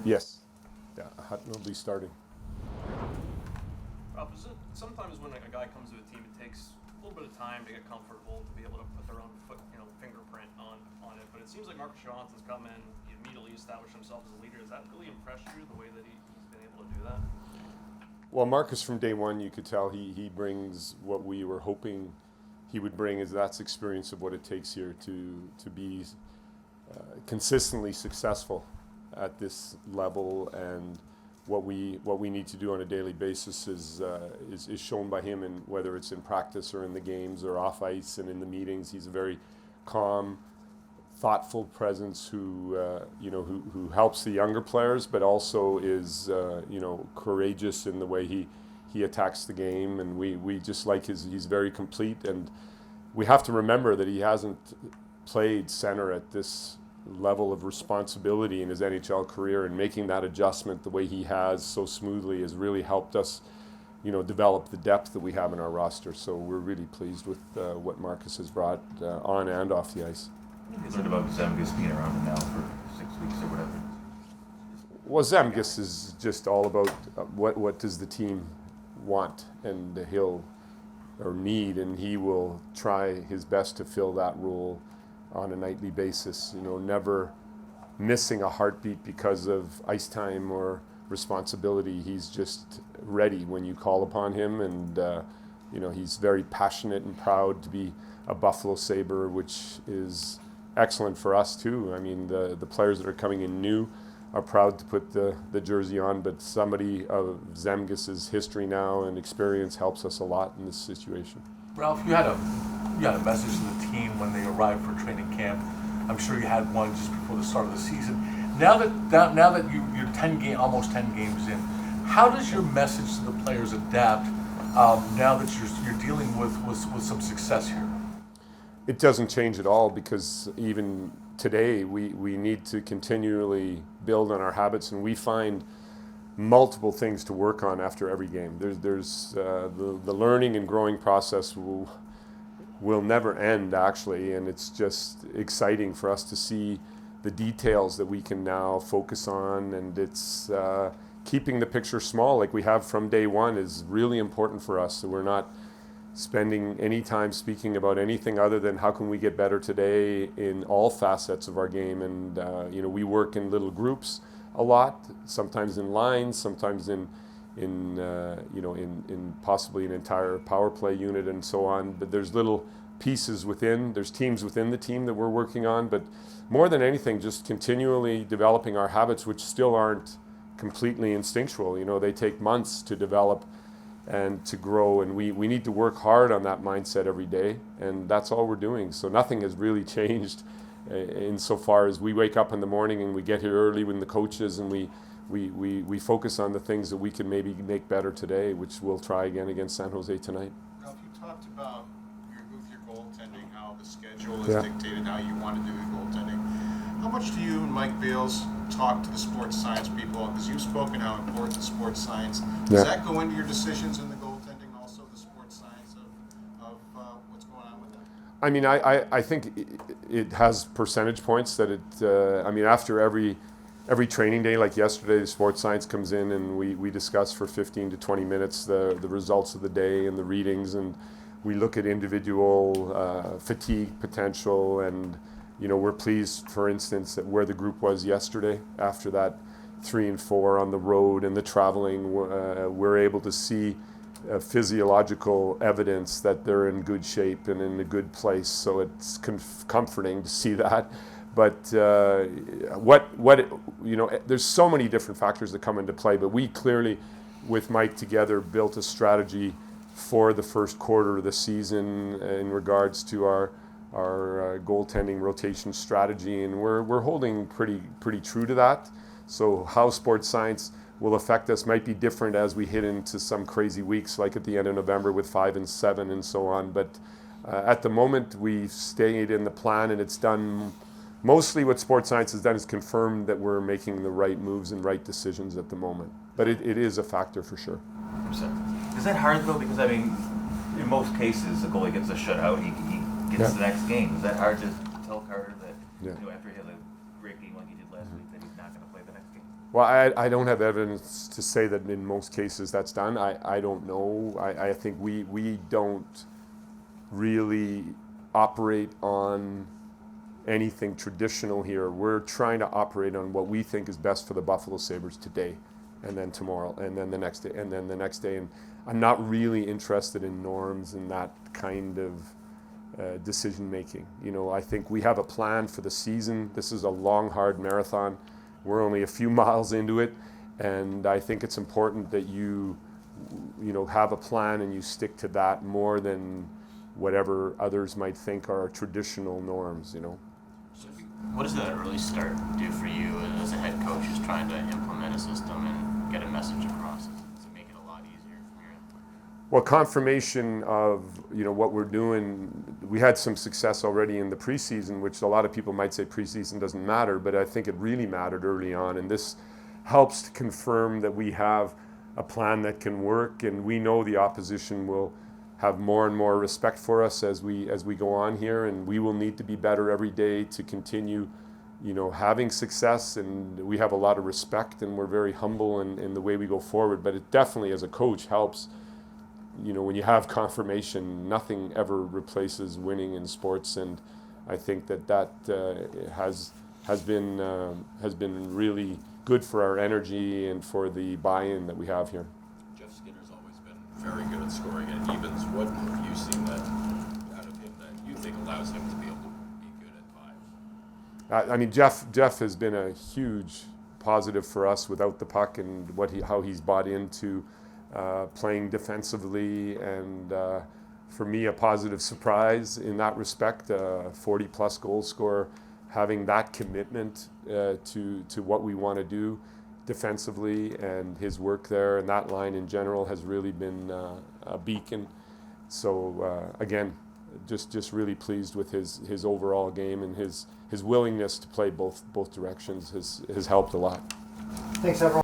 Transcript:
Yes. Yeah, Hutton will be starting. Ralph, is it sometimes when a guy comes to a team, it takes a little bit of time to get comfortable to be able to put their own fingerprint on it. But it seems like Marcus Johansson's come in, he immediately established himself as a leader. Has that really impressed you, the way that he's been able to do that? Well, Marcus from day one, you could tell he brings what we were hoping he would bring, is that's experience of what it takes here to be consistently successful at this level, and what we need to do on a daily basis is shown by him, and whether it's in practice or in the games or off ice and in the meetings. He's a very calm, thoughtful presence who helps the younger players, but also is courageous in the way he attacks the game, and we just like he's very complete. And we have to remember that he hasn't played center at this level of responsibility in his NHL career, and making that adjustment the way he has so smoothly has really helped us develop the depth that we have in our roster. So we're really pleased with what Marcus has brought on and off the ice. You learned about Zemgus being around now for 6 weeks or whatever. Well, Zemgus is just all about what does the team want and need, and he will try his best to fill that role on a nightly basis. Never missing a heartbeat because of ice time or responsibility. He's just ready when you call upon him, and he's very passionate and proud to be a Buffalo Sabre, which is excellent for us too. I mean, the players that are coming in new are proud to put the jersey on, but somebody of Zemgus's history now and experience helps us a lot in this situation. Ralph, you had a message to the team when they arrived for training camp. I'm sure you had one just before the start of the season. Now that you're almost 10 games in, how does your message to the players adapt now that you're dealing with some success here? It doesn't change at all, because even today we need to continually build on our habits, and we find multiple things to work on after every game. There's the learning and growing process will never end, actually, and it's just exciting for us to see the details that we can now focus on, and it's keeping the picture small like we have from day one is really important for us. So we're not spending any time speaking about anything other than how can we get better today in all facets of our game. And we work in little groups a lot, sometimes in lines, sometimes in possibly an entire power play unit and so on. But there's little pieces there's teams within the team that we're working on. But more than anything, just continually developing our habits, which still aren't completely instinctual. They take months to develop and to grow, and we need to work hard on that mindset every day, and that's all we're doing. So nothing has really changed insofar as we wake up in the morning and we get here early with the coaches, and we focus on the things that we can maybe make better today, which we'll try again against San Jose tonight. Ralph, you talked about your goaltending, how the schedule has dictated how you want to do your goaltending. How much do you and Mike Bales talk to the sports science people? Because you've spoken how important the sports science. Does that go into your decisions in the goaltending, also the sports science of what's going on with that? I mean, I think it has percentage points that after every training day, like yesterday, the sports science comes in and we discuss for 15 to 20 minutes the results of the day and the readings, and we look at individual fatigue potential, and we're pleased, for instance, that where the group was yesterday after that 3 and 4 on the road and the traveling, we're able to see physiological evidence that they're in good shape and in a good place. So it's comforting to see that. But there's so many different factors that come into play. But we clearly, with Mike together, built a strategy for the first quarter of the season in regards to our goaltending rotation strategy, and we're holding pretty true to that. So how sports science will affect us might be different as we hit into some crazy weeks, like at the end of November with 5 and 7 and so on. But at the moment, we've stayed in the plan, and it's done. Mostly what sports science has done is confirmed that we're making the right moves and right decisions at the moment. But it is a factor for sure. Is that hard though? Because in most cases, the goalie gets a shutout. He gets the next game. Is that hard to tell Carter that after he had a great game like he did last week that he's not going to play the next game? Well, I don't have evidence to say that in most cases that's done. I don't know. I think we don't really operate on anything traditional here. We're trying to operate on what we think is best for the Buffalo Sabres today, and then tomorrow, and then the next day, and then the next day. And I'm not really interested in norms and that kind of decision making. You know, I think we have a plan for the season. This is a long, hard marathon. We're only a few miles into it, and I think it's important that you know, have a plan and you stick to that more than whatever others might think are traditional norms, you know. What does that early start do for you as a head coach who's trying to implement a system and get a message across? Does it make it a lot easier from your end? Well, confirmation of, you know, what we're doing. We had some success already in the preseason, which a lot of people might say preseason doesn't matter, but I think it really mattered early on, and this helps to confirm that we have a plan that can work, and we know the opposition will have more and more respect for us as we go on here, and we will need to be better every day to continue, you know, having success. And we have a lot of respect, and we're very humble in the way we go forward. But it definitely, as a coach, helps. You know, when you have confirmation, nothing ever replaces winning in sports, and I think that has been really good for our energy and for the buy-in that we have here. Very good at scoring at evens. What have you seen that out of him that you think allows him to be able to be good at fives? I mean, Jeff has been a huge positive for us without the puck, and how he's bought into playing defensively, and for me, a positive surprise in that respect. 40-plus goal scorer, having that commitment to what we want to do defensively, and his work there and that line in general has really been a beacon. So again, just really pleased with his overall game, and his willingness to play both directions has helped a lot. Thanks everyone.